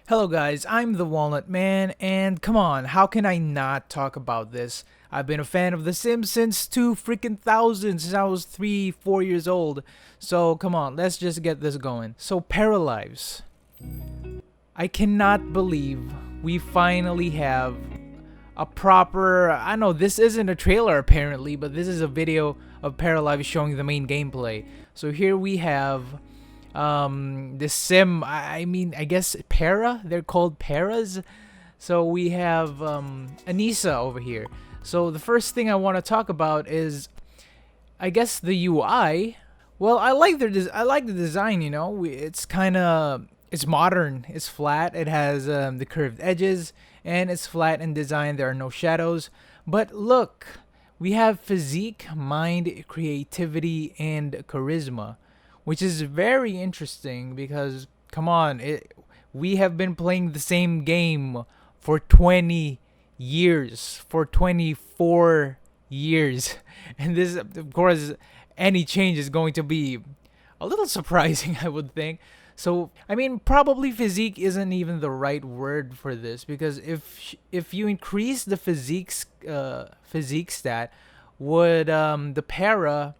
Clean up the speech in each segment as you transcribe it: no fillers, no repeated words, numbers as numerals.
Hello guys, I'm the Walnut Man, and come on, how can I not talk about this? I've been a fan of The Sims since 2000, since I was 3, 4 years old. So come on, let's just get this going. So Paralives. I cannot believe we finally have a proper, I know this isn't a trailer apparently, but this is a video of Paralives showing the main gameplay. So here we have the sim, I guess they're called paras. So we have Anissa over here. So the first thing I want to talk about is, I guess, the UI. Well, I like I like the design, you know. It's modern, it's flat, it has the curved edges, and it's flat in design. There are no shadows. But look, we have physique, mind, creativity, and charisma, which is very interesting because come on, we have been playing the same game for 20 years, for 24 years, and this, of course, any change is going to be a little surprising, I would think. So, I mean, probably physique isn't even the right word for this, because if you increase the physique stat, would the para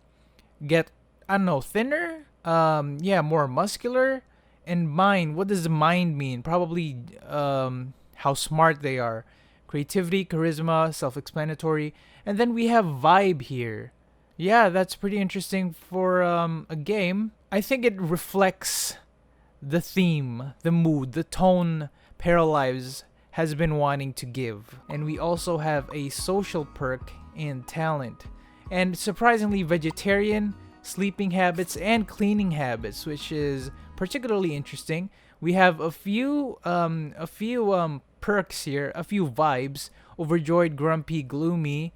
get, I don't know, thinner? Yeah, more muscular. And mind, what does mind mean? Probably how smart they are. Creativity, charisma, self-explanatory. And then we have vibe here. Yeah, that's pretty interesting for a game. I think it reflects the theme, the mood, the tone Paralives has been wanting to give. And we also have a social perk and talent. And surprisingly, vegetarian, sleeping habits, and cleaning habits, which is particularly interesting. We have a few perks here, a few vibes: overjoyed, grumpy, gloomy.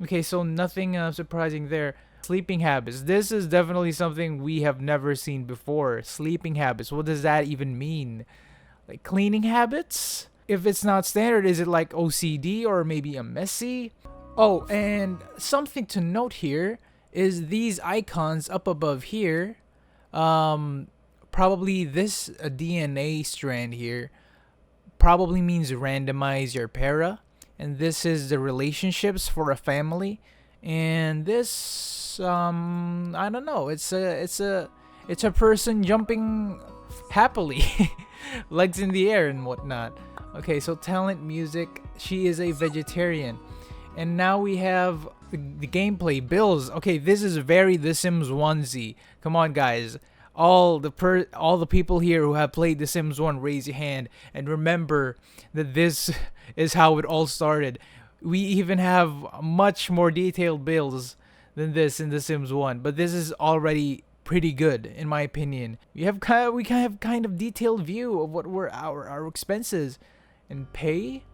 Okay, so nothing surprising there. Sleeping habits. This is definitely something we have never seen before. Sleeping habits. What does that even mean? Like cleaning habits? If it's not standard, is it like OCD or maybe a messy? Oh, and something to note here is these icons up above here. Probably this DNA strand here probably means randomize your para, and this is the relationships for a family, and this I don't know. It's a person jumping happily, legs in the air and whatnot. Okay, so talent, music. She is a vegetarian. And now we have the gameplay bills. Okay, this is very The Sims 1Z. Come on, guys. All the people here who have played The Sims 1, raise your hand and remember that this is how it all started. We even have much more detailed bills than this in The Sims 1, but this is already pretty good in my opinion. We have kind of detailed view of what were our expenses and pay.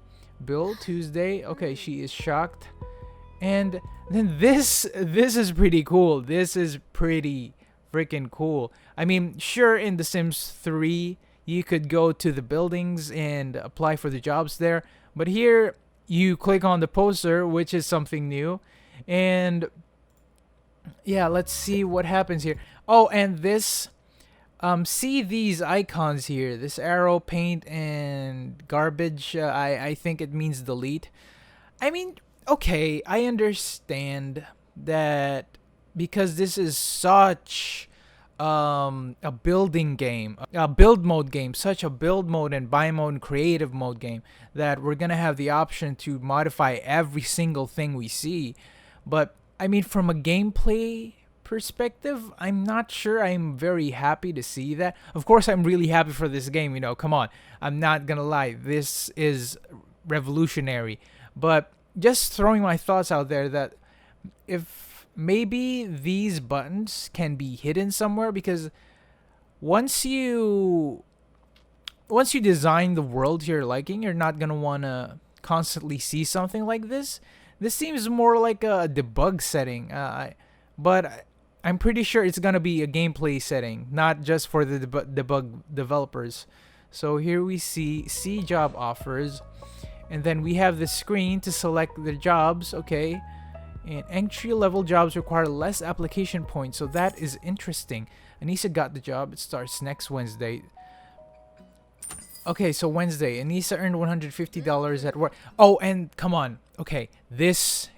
Bill Tuesday. Okay, she is shocked. And then this is pretty cool. This is pretty freaking cool. I mean, sure, in The Sims 3 you could go to the buildings and apply for the jobs there, but here you click on the poster, which is something new. And yeah, let's see what happens here. Oh, and this see these icons here, this arrow, paint, and garbage. I think it means delete. I mean, okay, I understand that because this is such a building game, a build mode game, such a build mode and buy mode and creative mode game, that we're gonna have the option to modify every single thing we see. But I mean, from a gameplay perspective, I'm not sure I'm very happy to see that. Of course, I'm really happy for this game, you know, come on. I'm not gonna lie, this is revolutionary. But just throwing my thoughts out there that if maybe these buttons can be hidden somewhere, because once you design the world to your liking, you're not gonna wanna constantly see something like this. This seems more like a debug setting, but I'm pretty sure it's gonna be a gameplay setting, not just for the debug developers. So here we see job offers, and then we have the screen to select the jobs. Okay, and entry level jobs require less application points, so that is interesting. Anissa got the job. It starts next Wednesday. Okay, so Wednesday, Anissa earned $150 at work. Oh, and come on. Okay, this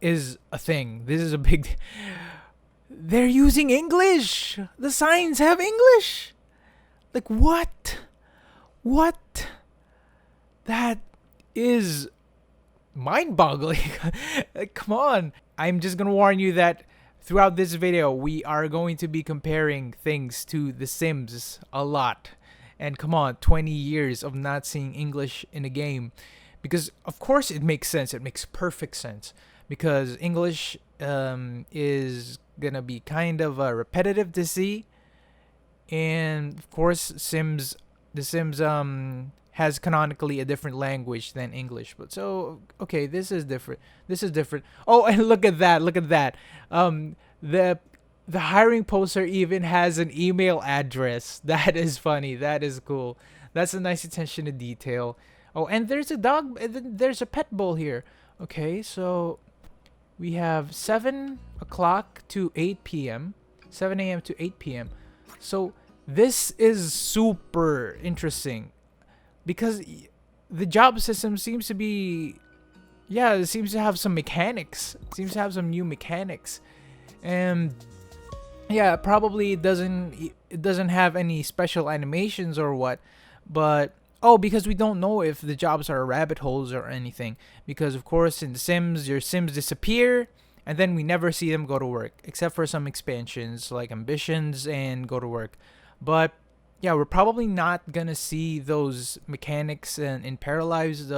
is a thing. This is a big. They're using English. The signs have English. Like what? What? That is mind-boggling. Come on. I'm just gonna warn you that throughout this video, we are going to be comparing things to The Sims a lot. And come on, 20 years of not seeing English in a game. Because, of course, it makes sense. It makes perfect sense. Because English is going to be kind of repetitive to see. And, of course, The Sims has canonically a different language than English. But so, okay, this is different. This is different. Oh, and look at that. Look at that. The hiring poster even has an email address. That is funny. That is cool. That's a nice attention to detail. Oh, and there's a dog. There's a pet bowl here. Okay, so we have 7 o'clock to 8 p.m. 7 a.m. to 8 p.m. So this is super interesting because the job system seems to be, yeah, it seems to have some mechanics. It seems to have some new mechanics. And yeah, probably it doesn't have any special animations or what, but oh, because we don't know if the jobs are rabbit holes or anything. Because of course in The Sims, your Sims disappear and then we never see them go to work, except for some expansions like ambitions and go to work. But yeah, we're probably not gonna see those mechanics in Paralives,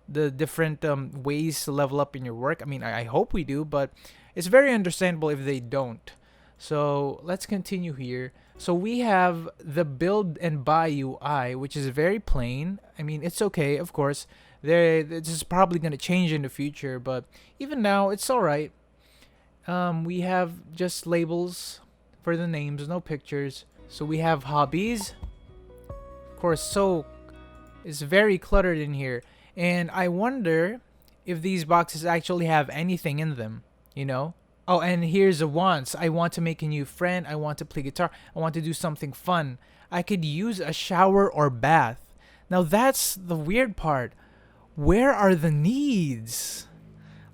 the different ways to level up in your work. I mean, I hope we do, but it's very understandable if they don't. So let's continue here. So we have the build and buy UI, which is very plain. I mean, it's okay, of course. This is probably going to change in the future, but even now, it's alright. We have just labels for the names, no pictures. So we have hobbies. Of course, so it's very cluttered in here. And I wonder if these boxes actually have anything in them, you know? Oh, and here's a wants. I want to make a new friend. I want to play guitar. I want to do something fun. I could use a shower or bath. Now that's the weird part. Where are the needs?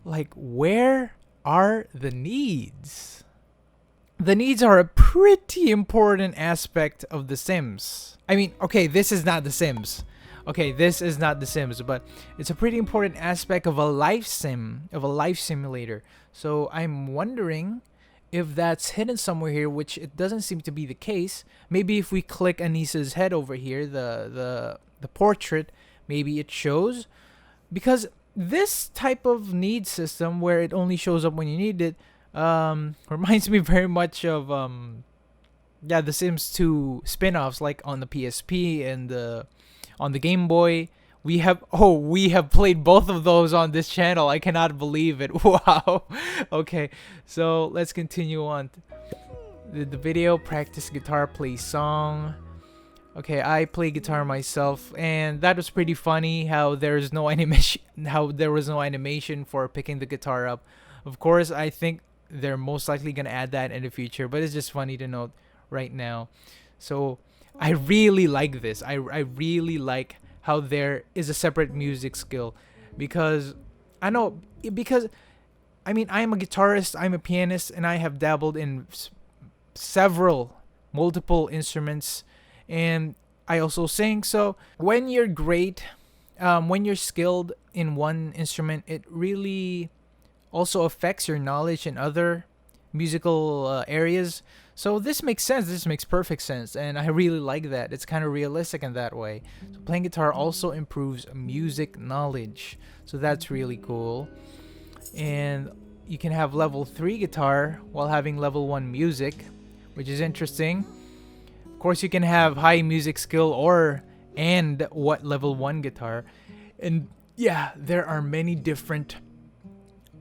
Like, where are the needs? The needs are a pretty important aspect of The Sims. I mean, okay, this is not The Sims. Okay, this is not The Sims, but it's a pretty important aspect of a life simulator. So I'm wondering if that's hidden somewhere here, which it doesn't seem to be the case. Maybe if we click Anissa's head over here, the portrait, maybe it shows. Because this type of need system where it only shows up when you need it reminds me very much of The Sims 2 spin-offs like on the PSP and on the Game Boy. We have played both of those on this channel. I cannot believe it. Wow. Okay, so let's continue on. The video, practice guitar, play song. Okay, I play guitar myself, and that was pretty funny how there was no animation for picking the guitar up. Of course, I think they're most likely gonna add that in the future, but it's just funny to note right now. So I really like this. I really like how there is a separate music skill, because I know, because I mean, I'm a guitarist, I'm a pianist, and I have dabbled in multiple instruments, and I also sing. So when you're great, when you're skilled in one instrument, it really also affects your knowledge in other musical areas. So this makes sense. This makes perfect sense, and I really like that. It's kind of realistic in that way. So playing guitar also improves music knowledge, so that's really cool. And you can have level 3 guitar while having level 1 music, which is interesting. Of course, you can have high music skill and what level 1 guitar. And yeah, there are many different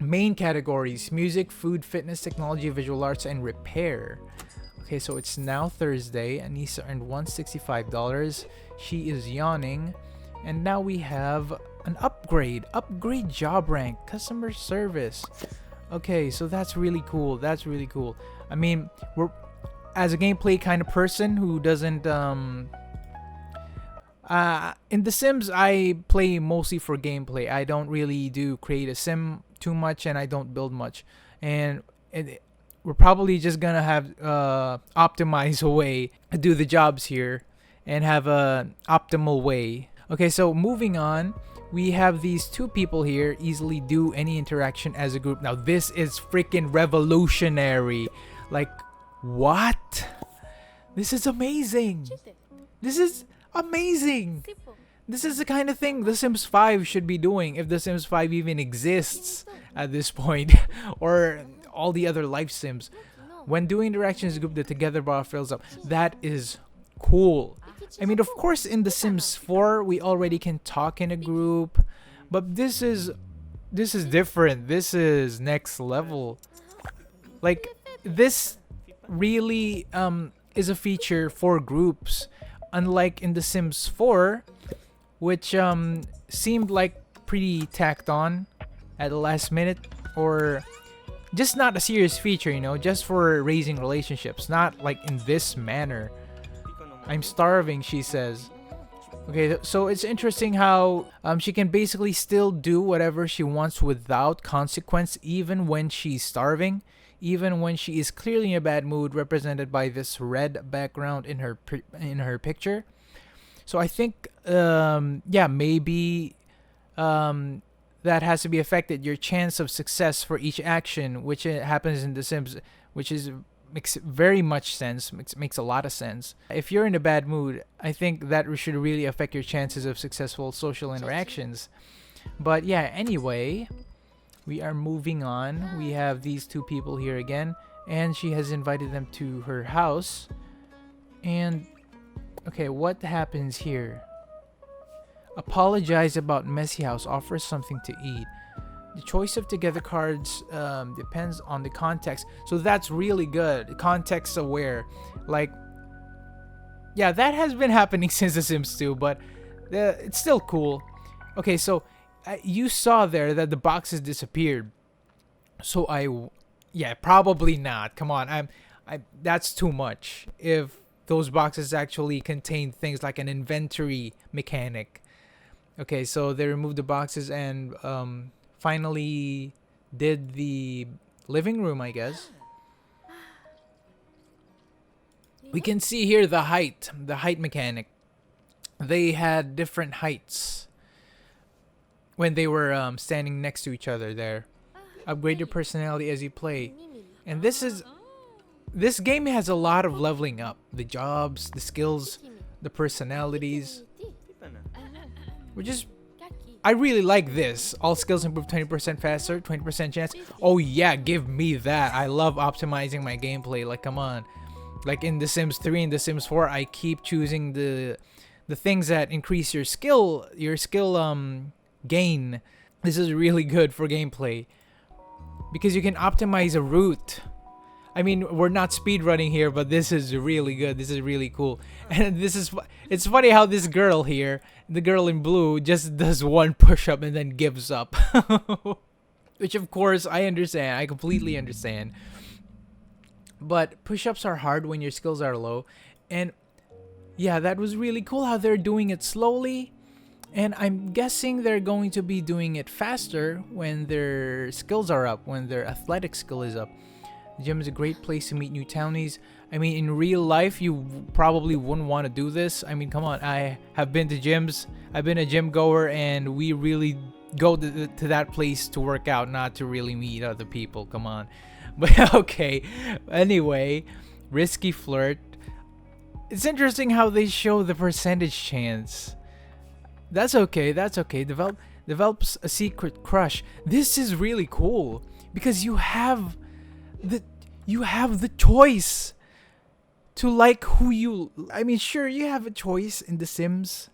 main categories: music, food, fitness, technology, visual arts, and repair. Okay, so it's now Thursday. Anissa earned $165. She is yawning. And now we have an upgrade job rank, customer service. Okay, so that's really cool. That's really cool. I mean, we're, as a gameplay kind of person who doesn't In The Sims, I play mostly for gameplay. I don't really do create a sim too much, and I don't build much. And we're probably just gonna have optimize a way to do the jobs here, and have a optimal way. Okay, so moving on, we have these two people here easily do any interaction as a group. Now this is freaking revolutionary. Like, what? This is amazing. This is amazing. This is the kind of thing The Sims 5 should be doing, if The Sims 5 even exists at this point, or all the other life sims. When doing interactions as a group, the together bar fills up. That is cool. I mean, of course, in The Sims 4, we already can talk in a group, but this is different. This is next level. Like, this really is a feature for groups, unlike in The Sims 4, which seemed like pretty tacked on at the last minute, or just not a serious feature, you know, just for raising relationships, not like in this manner. I'm starving, she says. Okay, so it's interesting how she can basically still do whatever she wants without consequence, even when she's starving, even when she is clearly in a bad mood, represented by this red background in her picture. So I think, yeah, maybe that has to be affected. Your chance of success for each action, which happens in The Sims, which is makes very much sense. Makes a lot of sense. If you're in a bad mood, I think that should really affect your chances of successful social interactions. But yeah, anyway, we are moving on. We have these two people here again, and she has invited them to her house. And okay, what happens here? Apologize about messy house. Offers something to eat. The choice of together cards depends on the context. So that's really good. Context aware. Like, yeah, that has been happening since The Sims 2, but it's still cool. Okay, so you saw there that the boxes disappeared. So yeah, probably not. Come on, that's too much. If those boxes actually contain things like an inventory mechanic. Okay, so they removed the boxes and finally did the living room, I guess. We can see here the height mechanic. They had different heights when they were standing next to each other there. Upgrade your personality as you play. And this game has a lot of leveling up. The jobs, the skills, the personalities. I really like this. All skills improve 20% faster, 20% chance. Oh yeah, give me that. I love optimizing my gameplay. Like, come on. Like in The Sims 3 and The Sims 4, I keep choosing the things that increase your skill gain. This is really good for gameplay because you can optimize a route. I mean, we're not speedrunning here, but this is really good. This is really cool. And it's funny how this girl here, the girl in blue, just does one push-up and then gives up. Which, of course, I understand. I completely understand. But push-ups are hard when your skills are low. And yeah, that was really cool how they're doing it slowly. And I'm guessing they're going to be doing it faster when their skills are up, when their athletic skill is up. The gym is a great place to meet new townies. I mean, in real life, you probably wouldn't want to do this. I mean, come on. I have been to gyms. I've been a gym goer, and we really go to that place to work out, not to really meet other people. Come on. But okay. Anyway, risky flirt. It's interesting how they show the percentage chance. That's okay. That's okay. Develops a secret crush. This is really cool because you have the choice to like who you. I mean, sure, you have a choice in The Sims,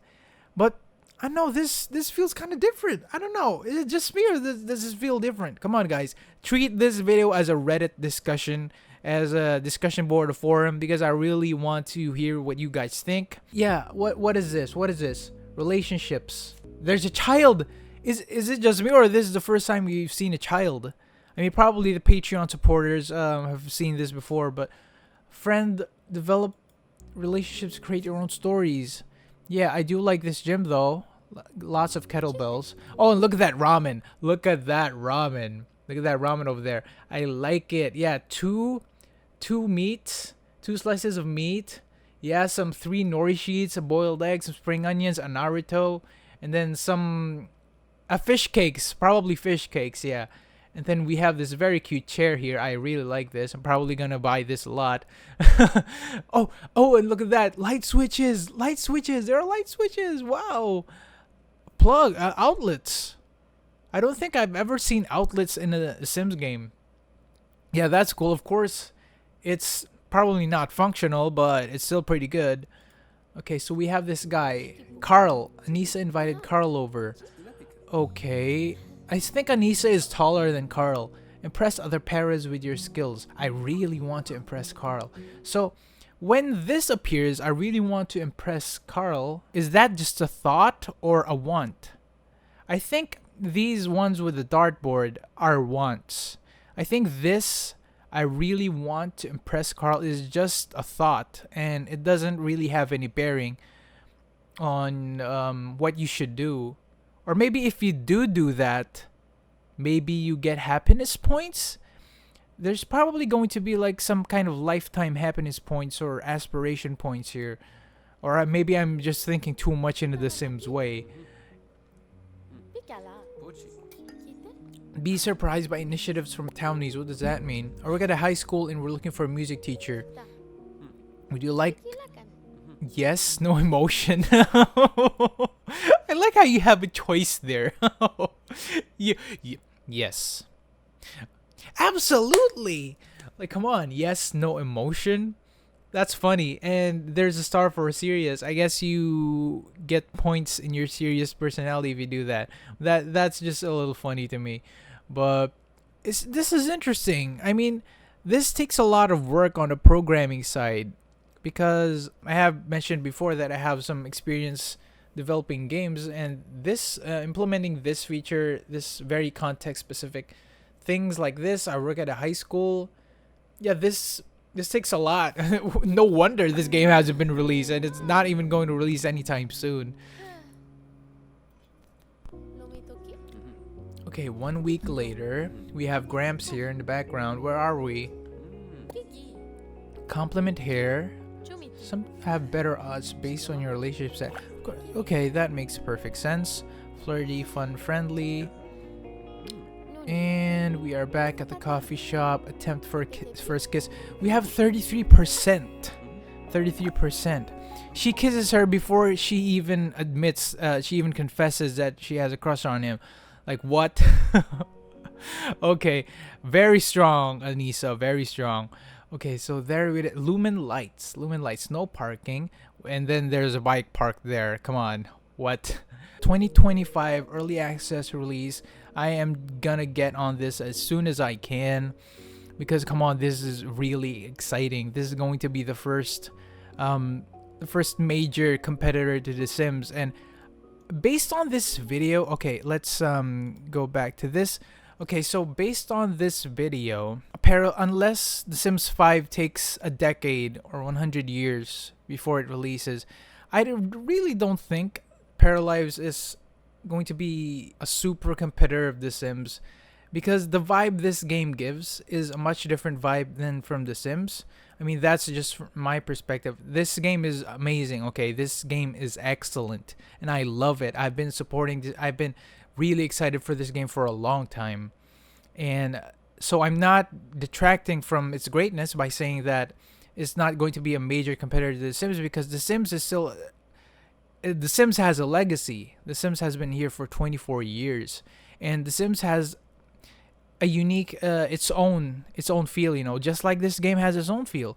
but I know this feels kind of different. I don't know. Is it just me or does this feel different? Come on, guys. Treat this video as a Reddit discussion, as a discussion board, a forum, because I really want to hear what you guys think. Yeah. What is this? What is this? Relationships. There's a child. Is it just me or this is the first time you've seen a child? I mean, probably the Patreon supporters have seen this before, but friend, develop relationships, create your own stories. Yeah, I do like this gym though. Lots of kettlebells. Oh, and look at that ramen. Look at that ramen. Look at that ramen over there. I like it. Yeah, two meats, two slices of meat. Yeah, some three nori sheets, a boiled egg, some spring onions, a Naruto, and then some fish cakes, probably fish cakes. Yeah, and then we have this very cute chair here. I really like this. I'm probably gonna buy this a lot. Oh, and look at that, light switches, light switches. There are light switches. Wow, plug outlets. I don't think I've ever seen outlets in a Sims game. Yeah, that's cool. Of course, it's probably not functional, but it's still pretty good. Okay, so we have this guy, Carl. Anissa invited Carl over. Okay. I think Anissa is taller than Carl. Impress other paras with your skills. I really want to impress Carl. So, when this appears, I really want to impress Carl. Is that just a thought or a want? I think these ones with the dartboard are wants. I think this I really want to impress Carl is just a thought, and it doesn't really have any bearing on what you should do. Or maybe if you do that, maybe you get happiness points. There's probably going to be like some kind of lifetime happiness points or aspiration points here. Or maybe I'm just thinking too much into the Sims way. Be surprised by initiatives from townies. What does that mean? I work at a high school and we're looking for a music teacher. Would you like... Yes, no emotion. I like how you have a choice there. Yes. Absolutely. Like, come on. Yes, no emotion. That's funny. And there's a star for serious. I guess you get points in your serious personality if you do that. That's just a little funny to me. But this is interesting. I mean, this takes a lot of work on the programming side because I have mentioned before that I have some experience developing games, and this implementing this feature, this very context specific things like this. I work at a high school. Yeah, this takes a lot. No wonder this game hasn't been released, and it's not even going to release anytime soon. Okay, 1 week later, we have Gramps here in the background. Where are we? Compliment hair. Some have better odds based on your relationship set. Okay, that makes perfect sense. Flirty, fun, friendly. And we are back at the coffee shop. Attempt for first kiss. We have 33%. 33%. She kisses her before she even admits, she even confesses that she has a crush on him. Like, what? Okay, very strong, Anissa, very strong. Okay, so there we Lumen lights, no parking, and then there's a bike parked there. Come on, what? 2025 early access release. I am gonna get on this as soon as I can because come on, this is really exciting. This is going to be the first major competitor to The Sims, and based on this video, okay, let's go back to this. Okay, so based on this video, unless The Sims 5 takes a decade or 100 years before it releases, I really don't think Paralives is going to be a super competitor of The Sims because the vibe this game gives is a much different vibe than from The Sims. I mean, that's just my perspective. This game is amazing, okay? This game is excellent, and I love it. I've been supporting this. I've been really excited for this game for a long time. And so I'm not detracting from its greatness by saying that it's not going to be a major competitor to The Sims because The Sims is still... The Sims has a legacy. The Sims has been here for 24 years. And The Sims has a unique its own feel, you know, just like this game has its own feel.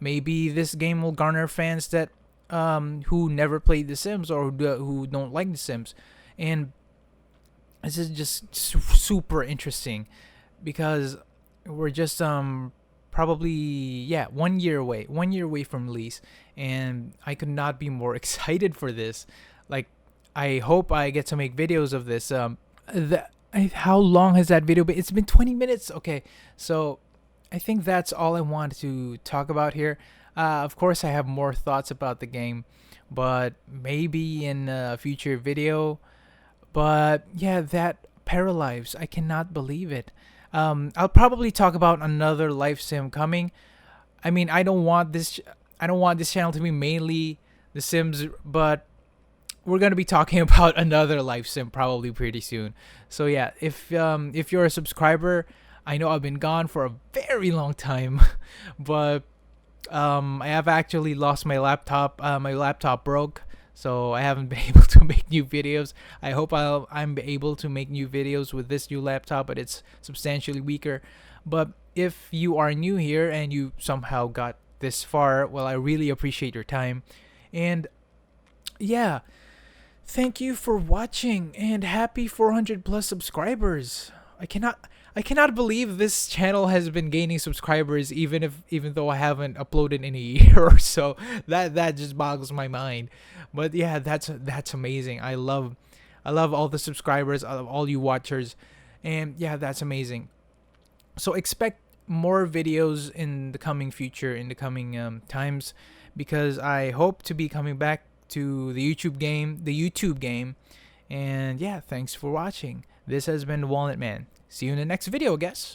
Maybe this game will garner fans that who never played The Sims or who don't like The Sims, and this is just super interesting because we're just probably 1 year away from release, and I could not be more excited for this. Like, I hope I get to make videos of this. How long has that video been? It's been 20 minutes. Okay, so I think that's all I wanted to talk about here. Of course, I have more thoughts about the game but maybe in a future video. But yeah, that Paralives, I cannot believe it. I'll probably talk about another life sim coming. I mean, I don't want this channel to be mainly The Sims, but we're gonna be talking about another life sim probably pretty soon. So yeah, if you're a subscriber, I know I've been gone for a very long time, but I have actually lost my laptop. My laptop broke, so I haven't been able to make new videos. I hope I'm able to make new videos with this new laptop, but it's substantially weaker. But if you are new here and you somehow got this far, well, I really appreciate your time. And yeah, thank you for watching and happy 400 plus subscribers. I cannot believe this channel has been gaining subscribers even though I haven't uploaded in a year or so. That just boggles my mind. But yeah, that's amazing. I love all the subscribers, I love all you watchers. And yeah, that's amazing. So expect more videos in the coming future, in the coming times, because I hope to be coming back to the YouTube game. And yeah, thanks for watching. This has been the Walnut Man. See you in the next video, I guess.